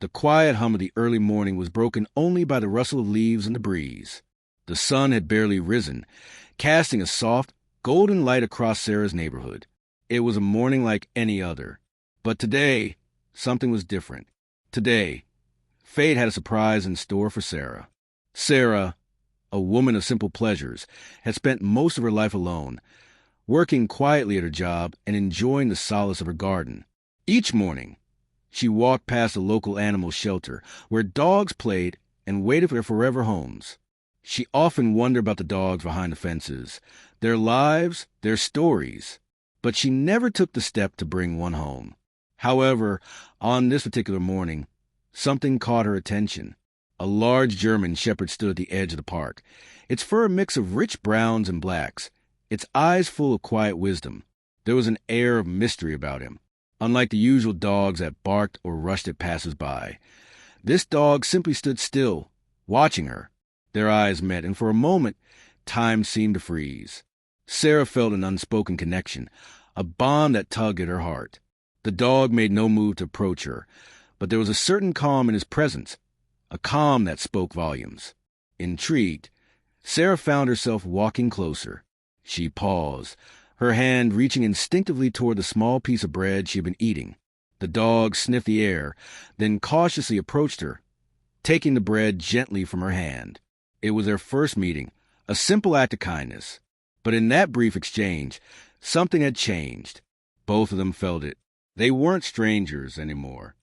The quiet hum of the early morning was broken only by the rustle of leaves in the breeze. The sun had barely risen, casting a soft, golden light across Sarah's neighborhood. It was a morning like any other. But today, something was different. Today, fate had a surprise in store for Sarah. Sarah, a woman of simple pleasures, had spent most of her life alone, working quietly at her job and enjoying the solace of her garden. Each morning, she walked past a local animal shelter where dogs played and waited for their forever homes. She often wondered about the dogs behind the fences, their lives, their stories, but she never took the step to bring one home. However, on this particular morning, something caught her attention. A large German shepherd stood at the edge of the park, its fur a mix of rich browns and blacks, its eyes full of quiet wisdom. There was an air of mystery about him. Unlike the usual dogs that barked or rushed at passers-by, this dog simply stood still, watching her. Their eyes met, and for a moment, time seemed to freeze. Sarah felt an unspoken connection, a bond that tugged at her heart. The dog made no move to approach her, but there was a certain calm in his presence, a calm that spoke volumes. Intrigued, Sarah found herself walking closer. She paused, her hand reaching instinctively toward the small piece of bread she had been eating. The dog sniffed the air, then cautiously approached her, taking the bread gently from her hand. It was their first meeting, a simple act of kindness. But in that brief exchange, something had changed. Both of them felt it. They weren't strangers anymore.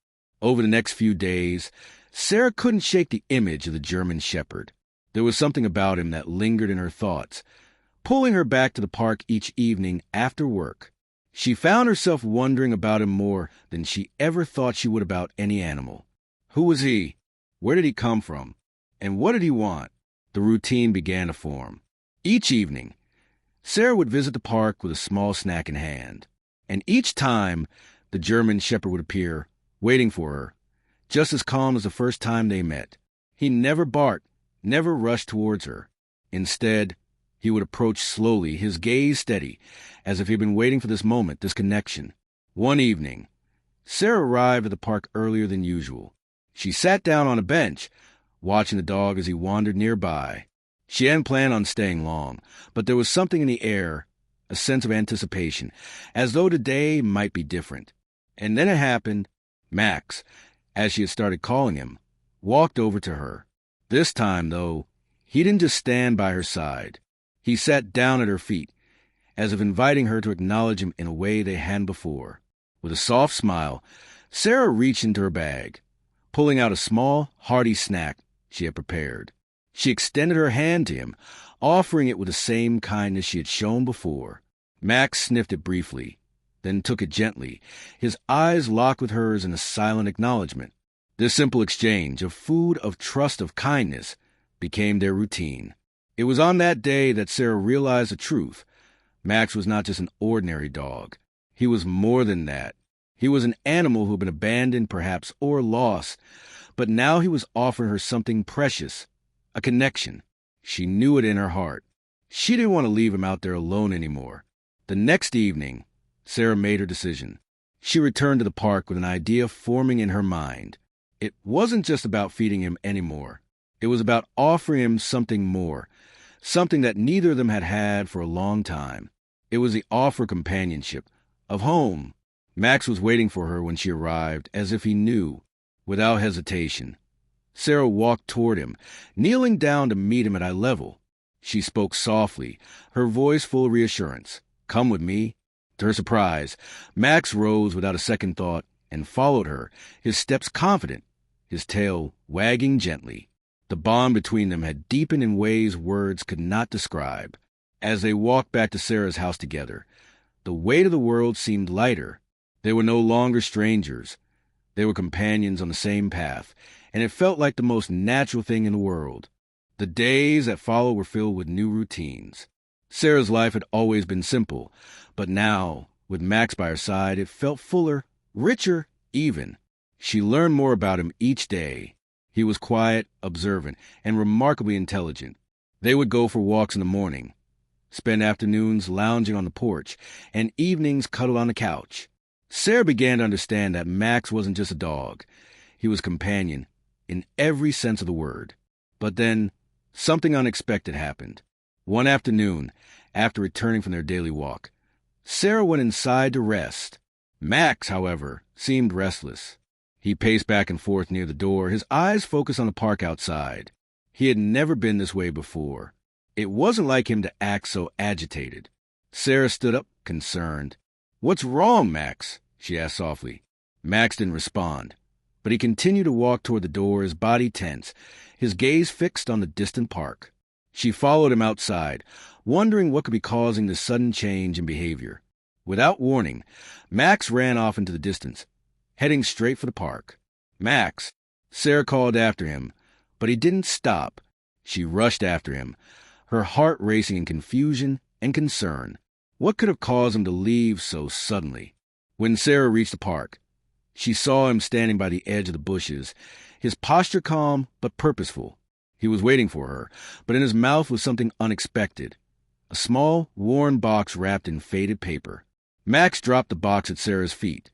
Over the next few days, Sarah couldn't shake the image of the German shepherd. There was something about him that lingered in her thoughts, pulling her back to the park each evening after work. She found herself wondering about him more than she ever thought she would about any animal. Who was he? Where did he come from? And what did he want? The routine began to form. Each evening, Sarah would visit the park with a small snack in hand. And each time, the German shepherd would appear, waiting for her, just as calm as the first time they met. He never barked, never rushed towards her. Instead, he would approach slowly, his gaze steady, as if he had been waiting for this moment, this connection. One evening, Sarah arrived at the park earlier than usual. She sat down on a bench, watching the dog as he wandered nearby. She hadn't planned on staying long, but there was something in the air, a sense of anticipation, as though today might be different. And then it happened. Max, as she had started calling him, walked over to her. This time, though, he didn't just stand by her side. He sat down at her feet, as if inviting her to acknowledge him in a way they hadn't before. With a soft smile, Sarah reached into her bag, pulling out a small, hearty snack she had prepared. She extended her hand to him, offering it with the same kindness she had shown before. Max sniffed it briefly, then took it gently, his eyes locked with hers in a silent acknowledgement. This simple exchange of food, of trust, of kindness became their routine. It was on that day that Sarah realized the truth. Max was not just an ordinary dog. He was more than that. He was an animal who had been abandoned, perhaps, or lost, but now he was offering her something precious, a connection. She knew it in her heart. She didn't want to leave him out there alone anymore. The next evening, Sarah made her decision. She returned to the park with an idea forming in her mind. It wasn't just about feeding him anymore. It was about offering him something more, something that neither of them had had for a long time. It was the offer of companionship, of home. Max was waiting for her when she arrived, as if he knew, without hesitation. Sarah walked toward him, kneeling down to meet him at eye level. She spoke softly, her voice full of reassurance. "Come with me." To her surprise, Max rose without a second thought and followed her, his steps confident, his tail wagging gently. The bond between them had deepened in ways words could not describe. As they walked back to Sarah's house together, the weight of the world seemed lighter. They were no longer strangers. They were companions on the same path, and it felt like the most natural thing in the world. The days that followed were filled with new routines. Sarah's life had always been simple, but now, with Max by her side, it felt fuller, richer, even. She learned more about him each day. He was quiet, observant, and remarkably intelligent. They would go for walks in the morning, spend afternoons lounging on the porch, and evenings cuddled on the couch. Sarah began to understand that Max wasn't just a dog. He was companion in every sense of the word. But then, something unexpected happened. One afternoon, after returning from their daily walk, Sarah went inside to rest. Max, however, seemed restless. He paced back and forth near the door, his eyes focused on the park outside. He had never been this way before. It wasn't like him to act so agitated. Sarah stood up, concerned. "What's wrong, Max?" she asked softly. Max didn't respond, but he continued to walk toward the door, his body tense, his gaze fixed on the distant park. She followed him outside, wondering what could be causing this sudden change in behavior. Without warning, Max ran off into the distance, heading straight for the park. "Max!" Sarah called after him, but he didn't stop. She rushed after him, her heart racing in confusion and concern. What could have caused him to leave so suddenly? When Sarah reached the park, she saw him standing by the edge of the bushes, his posture calm but purposeful. He was waiting for her, but in his mouth was something unexpected. A small, worn box wrapped in faded paper. Max dropped the box at Sarah's feet,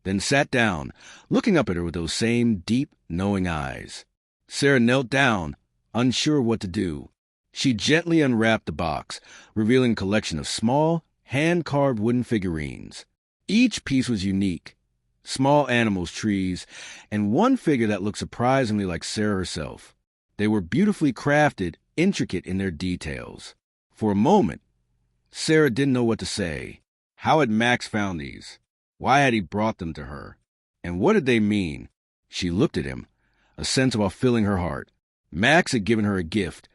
then sat down, looking up at her with those same deep, knowing eyes. Sarah knelt down, unsure what to do. She gently unwrapped the box, revealing a collection of small, hand-carved wooden figurines. Each piece was unique. Small animals, trees, and one figure that looked surprisingly like Sarah herself. They were beautifully crafted, intricate in their details. For a moment, Sarah didn't know what to say. How had Max found these? Why had he brought them to her? And what did they mean? She looked at him, a sense of awe filling her heart. Max had given her a gift,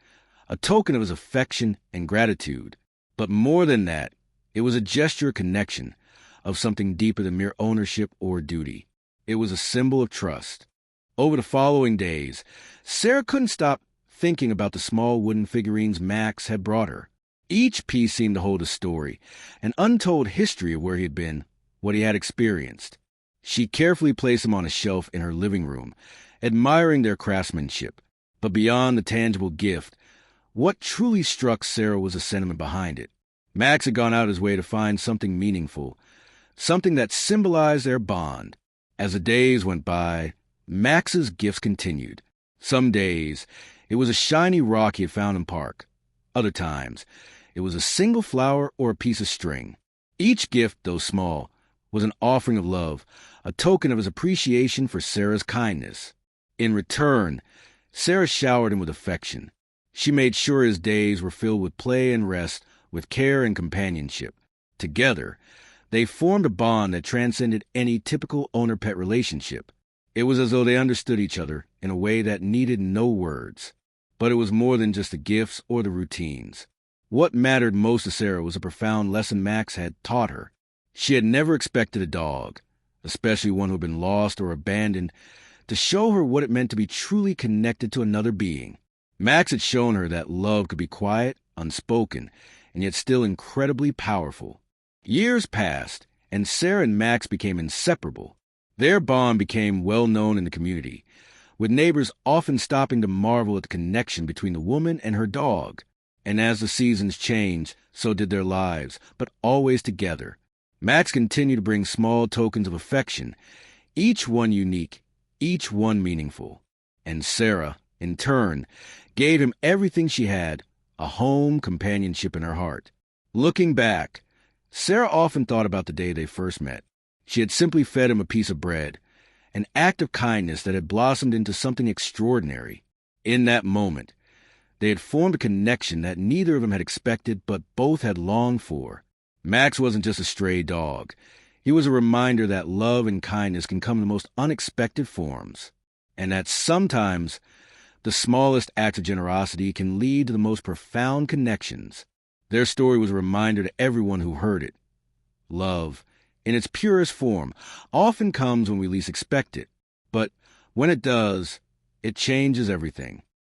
a token of his affection and gratitude. But more than that, it was a gesture of connection, of something deeper than mere ownership or duty. It was a symbol of trust. Over the following days, Sarah couldn't stop thinking about the small wooden figurines Max had brought her. Each piece seemed to hold a story, an untold history of where he had been, what he had experienced. She carefully placed them on a shelf in her living room, admiring their craftsmanship. But beyond the tangible gift, what truly struck Sarah was the sentiment behind it. Max had gone out his way to find something meaningful, something that symbolized their bond. As the days went by, Max's gifts continued. Some days, it was a shiny rock he had found in the park. Other times, it was a single flower or a piece of string. Each gift, though small, was an offering of love, a token of his appreciation for Sarah's kindness. In return, Sarah showered him with affection. She made sure his days were filled with play and rest, with care and companionship. Together, they formed a bond that transcended any typical owner-pet relationship. It was as though they understood each other in a way that needed no words. But it was more than just the gifts or the routines. What mattered most to Sarah was a profound lesson Max had taught her. She had never expected a dog, especially one who had been lost or abandoned, to show her what it meant to be truly connected to another being. Max had shown her that love could be quiet, unspoken, and yet still incredibly powerful. Years passed, and Sarah and Max became inseparable. Their bond became well known in the community, with neighbors often stopping to marvel at the connection between the woman and her dog. And as the seasons changed, so did their lives, but always together. Max continued to bring small tokens of affection, each one unique, each one meaningful. And Sarah, in turn, gave him everything she had, a home, companionship in her heart. Looking back, Sarah often thought about the day they first met. She had simply fed him a piece of bread, an act of kindness that had blossomed into something extraordinary. In that moment, they had formed a connection that neither of them had expected, but both had longed for. Max wasn't just a stray dog. He was a reminder that love and kindness can come in the most unexpected forms, and that sometimes the smallest act of generosity can lead to the most profound connections. Their story was a reminder to everyone who heard it. Love, in its purest form, often comes when we least expect it. But when it does, it changes everything.